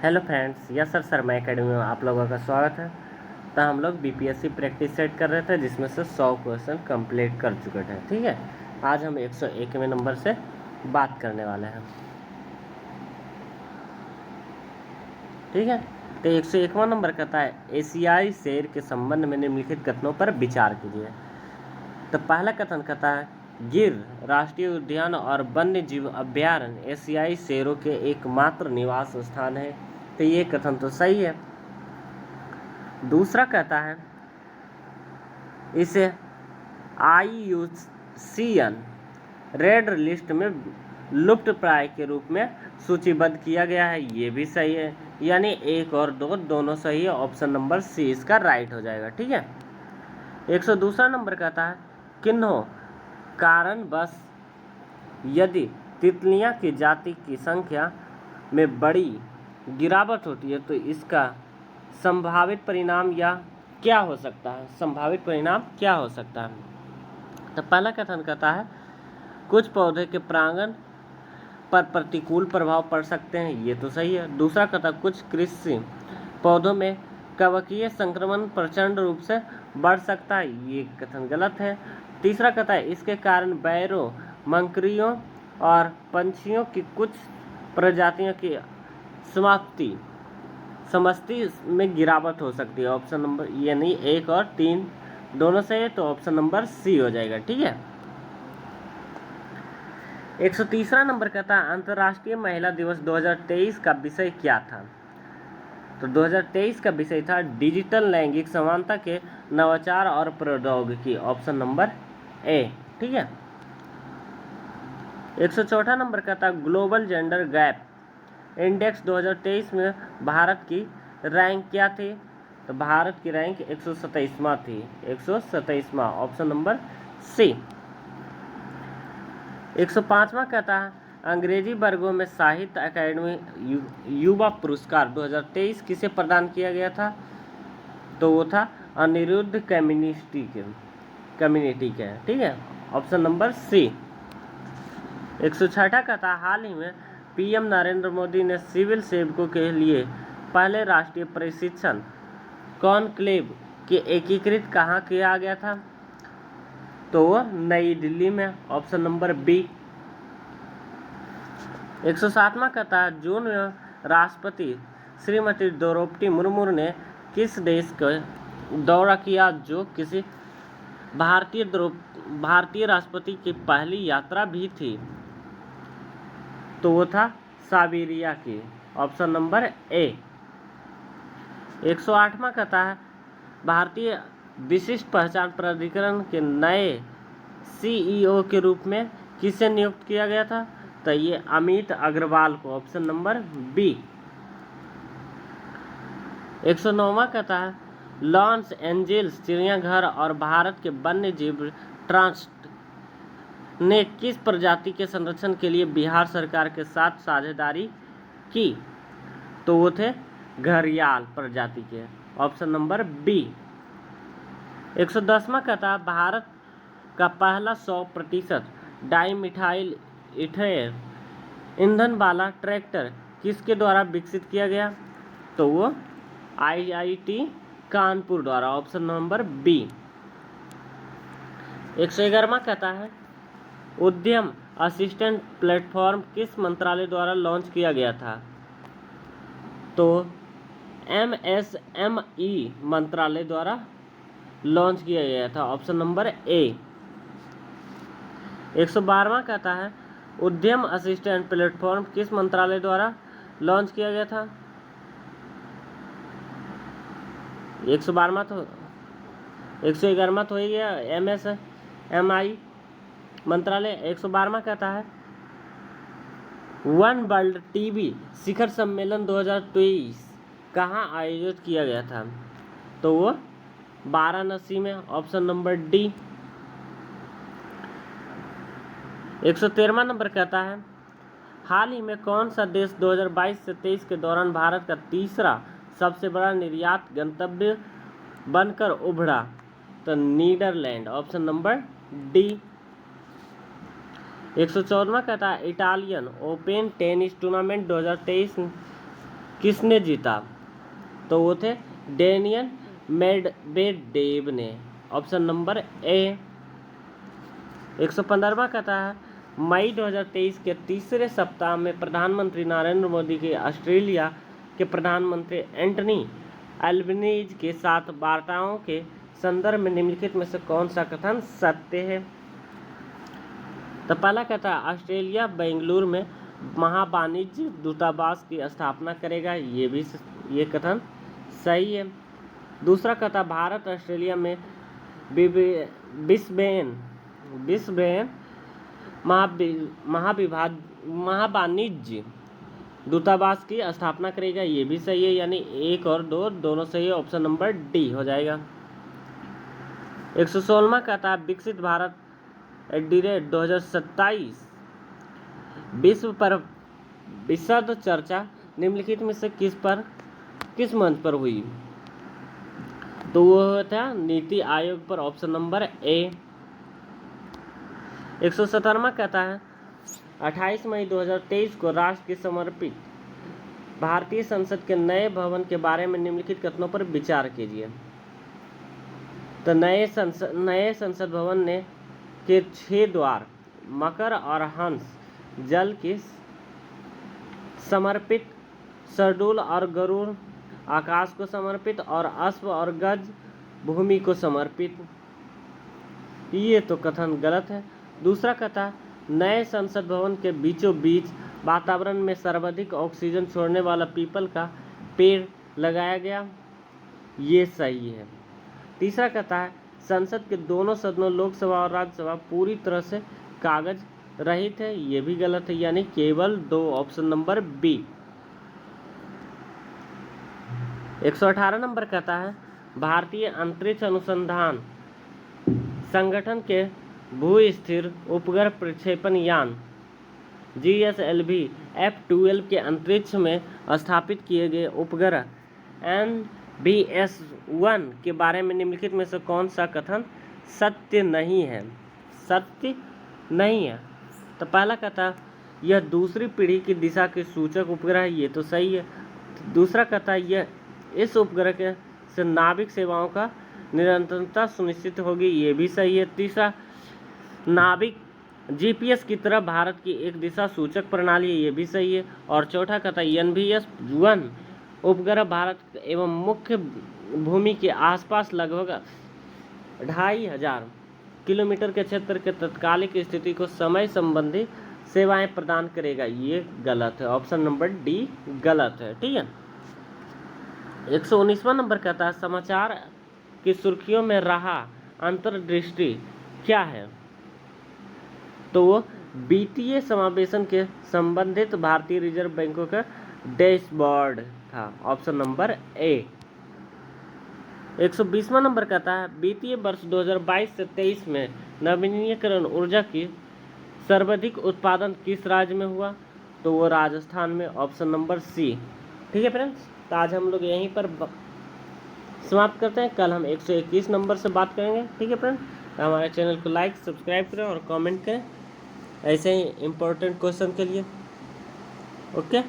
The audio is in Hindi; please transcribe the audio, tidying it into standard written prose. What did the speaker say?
Hello friends, yes sir Sharma academy में आप लोगों का स्वागत है। तो हम लोग बीपीएससी प्रैक्टिस सेट कर रहे थे जिसमें से 100 क्वेश्चन कंप्लीट कर चुके थे। ठीक है, आज हम 101वें नंबर से बात करने वाले हैं। ठीक है, तो 101वां नंबर कहता है एशियाई शेर के संबंध में निम्नलिखित कथनों पर विचार कीजिए। तो पहला कथन कहता है गिर राष्ट्रीय उद्यान और वन्य जीव अभ्यारण्य एशियाई शेरों के एकमात्र निवास स्थान है। तो ये कथन तो सही है। दूसरा कहता है इसे IUCN रेड लिस्ट में लुप्त प्राय के रूप में सूचीबद्ध किया गया है। ये भी सही है, यानी 1 और 2 दोनों सही है। ऑप्शन नंबर सी इसका राइट हो जाएगा। ठीक है, 102 नंबर कहता है किन्हों कारण बस यदि तितलियां की जाति की संख्या में बड़ी गिरावट होती है तो इसका संभावित परिणाम या क्या हो सकता है। संभावित परिणाम क्या हो सकता है। तो पहला कथन कहता है कुछ पौधे के परागण पर प्रतिकूल प्रभाव पड़ सकते हैं। ये तो सही है। दूसरा कहता है कुछ कृषि पौधों में कवकीय संक्रमण प्रचंड रूप से बढ़ सकता है। ये कथन गलत है। तीसरा कहता है इसके कारण बैरों, मंकरियों और पंछियों की कुछ प्रजातियों की समष्टि में गिरावट हो सकती है। ऑप्शन नंबर यानी 1 और 3 दोनों सही है, तो ऑप्शन नंबर सी हो जाएगा। ठीक है, 103 नंबर कहता है अंतर्राष्ट्रीय महिला दिवस 2023 का विषय क्या था। तो 2023 का विषय था डिजिटल लैंगिक समानता के नवाचार और प्रौद्योगिकी। ऑप्शन नंबर ए। ठीक है, 104 नंबर कहता है ग्लोबल जेंडर गैप इंडेक्स 2023 में भारत की रैंक क्या थी। तो भारत की रैंक 127वां थी। 127वां, ऑप्शन नंबर सी। 105वां कहता है अंग्रेजी वर्गों में साहित्य अकादमी युवा पुरस्कार 2023 किसे प्रदान किया गया था। तो वो था अनिरुद्ध कम्युनिटी के। ठीक है, ऑप्शन नंबर सी। 106 कहता है हाल ही में पीएम नरेंद्र मोदी ने सिविल सेवकों के लिए पहले राष्ट्रीय प्रशिक्षण कॉन्क्लेव के एकीकृत कहाँ किया गया था। तो वो नई दिल्ली में। Option number B. 107वां कहता है जून में राष्ट्रपति श्रीमती द्रौपदी मुर्मू ने किस देश का दौरा किया जो किसी भारतीय राष्ट्रपति की पहली यात्रा भी थी। तो वो था साइबेरिया की। ऑप्शन नंबर ए। 108वां कहता है भारतीय विशिष्ट पहचान प्राधिकरण के नए CEO के रूप में किसे नियुक्त किया गया था। तो ये अमित अग्रवाल को। Option number B. 109वां कहता है लॉस एंजल्स चिड़ियाघर और भारत के वन्य जीव ट्रस्ट ने किस प्रजाति के संरक्षण के लिए बिहार सरकार के साथ साझेदारी की। तो वो थे घड़ियाल प्रजाति के। Option number B. 110वां कहता है भारत का पहला 100% डाइमिथाइल ईथर ईंधन वाला ट्रैक्टर किसके द्वारा विकसित किया गया। तो वो IIT कानपुर द्वारा। Option number B. 111वां कहता है उद्यम असिस्टेंट प्लेटफॉर्म किस मंत्रालय द्वारा लॉन्च किया गया था। तो MSME मंत्रालय द्वारा लॉन्च किया गया था। ऑप्शन नंबर ए। 112वां कहता है उद्यम असिस्टेंट प्लेटफॉर्म किस मंत्रालय द्वारा लॉन्च किया गया था। 111वां तो 111वां तो हो गया MSMI मंत्रालय। 112वां कहता है वन वर्ल्ड टीबी शिखर सम्मेलन 2023 कहाँ आयोजित किया गया था। तो वो वाराणसी में। Option number D. 113वां नंबर कहता है हाल ही में कौन सा देश 2022 से 23 के दौरान भारत का तीसरा सबसे बड़ा निर्यात गंतव्य बनकर उभरा। तो नीदरलैंड। Option number D. 114वां कहता है इटालियन ओपन टेनिस टूर्नामेंट 2023 किसने जीता? तो वो थे डेनियल मेडवेडेव ने। Option number A. 115वां कहता है मई 2023 के तीसरे सप्ताह में प्रधानमंत्री नरेंद्र मोदी के ऑस्ट्रेलिया के प्रधानमंत्री एंटनी अल्बनीज के साथ वार्ताओं के संदर्भ में निम्नलिखित में से कौन सा कथन सत्य है? तो पहला कहता है ऑस्ट्रेलिया बेंगलुरु में महावाणिज्य दूतावास की स्थापना करेगा, ये कथन सही है। दूसरा कहता भारत ऑस्ट्रेलिया में बिस्बेन महावाणिज्य दूतावास की स्थापना करेगा, ये भी सही है। यानी 1 और 2 दोनों सही है। ऑप्शन नंबर डी हो जाएगा। 116वां कहता है विकसित भारत @2027 विश्व पर विशद चर्चा निम्नलिखित में से किस मंच पर हुई? तो वो था नीति आयोग पर। ऑप्शन नंबर ए। 117वां कहता है 28 मई 2023 को राष्ट्र के समर्पित भारतीय संसद के नए भवन के बारे में निम्नलिखित कथनों पर विचार कीजिए। तो नए संसद भवन के 6 द्वार मकर और हंस जल के समर्पित, सरडूल और गरुड़ आकाश को समर्पित और अश्व और गज भूमि को समर्पित। ये तो कथन गलत है। दूसरा कथा नए संसद भवन के बीचों बीच वातावरण में सर्वाधिक ऑक्सीजन छोड़ने वाला पीपल का पेड़ लगाया गया, ये सही है। तीसरा कथा है संसद के दोनों सदनों लोकसभा और राज्यसभा पूरी तरह से कागज रहित है, ये भी गलत है। यानी केवल 2। Option number B. 118 नंबर कहता है भारतीय अंतरिक्ष अनुसंधान संगठन के भू-स्थिर उपग्रह प्रक्षेपण यान GSLV F-12 के अंतरिक्ष में स्थापित किए गए उपग्रह NBS-1 के बारे में निम्नलिखित में से कौन सा कथन सत्य नहीं है? तो पहला कहता यह दूसरी पीढ़ी की दिशा के सूचक उपग्रह है, ये तो सही है। दूसरा कहता यह इस उपग्रह से नाविक सेवाओं का निरंतरता सुनिश्चित होगी, ये भी सही है। तीसरा नाविक GPS की तरह भारत की एक दिशा सूचक प्रणाली है, ये भी सही है। और चौथा कहता NBS-1 उपग्रह भारत एवं मुख्य भूमि के आसपास लगभग 2500 किलोमीटर के क्षेत्र के तत्कालिक स्थिति को समय संबंधी सेवाएं प्रदान करेगा, ये गलत है। ऑप्शन नंबर डी गलत है। ठीक है। 119वां नंबर कहता है समाचार की सुर्खियों में रहा अंतर्दृष्टि क्या है? तो वो वित्तीय समावेशन के संबंधित भारतीय रिजर्व बैंकों का डैशबोर्ड था। Option number A. 120वां नंबर कहता है वित्तीय वर्ष 2022 से 23 में नवीनीकरण ऊर्जा की सर्वाधिक उत्पादन किस राज्य में हुआ? तो वो राजस्थान में। Option number C. ठीक है फ्रेंड्स, तो आज हम लोग यहीं पर समाप्त करते हैं। कल हम 121 नंबर से बात करेंगे। ठीक है फ्रेंड, तो हमारे चैनल को लाइक सब्सक्राइब करें और कमेंट करें ऐसे ही इम्पोर्टेंट क्वेश्चन के लिए। ओके।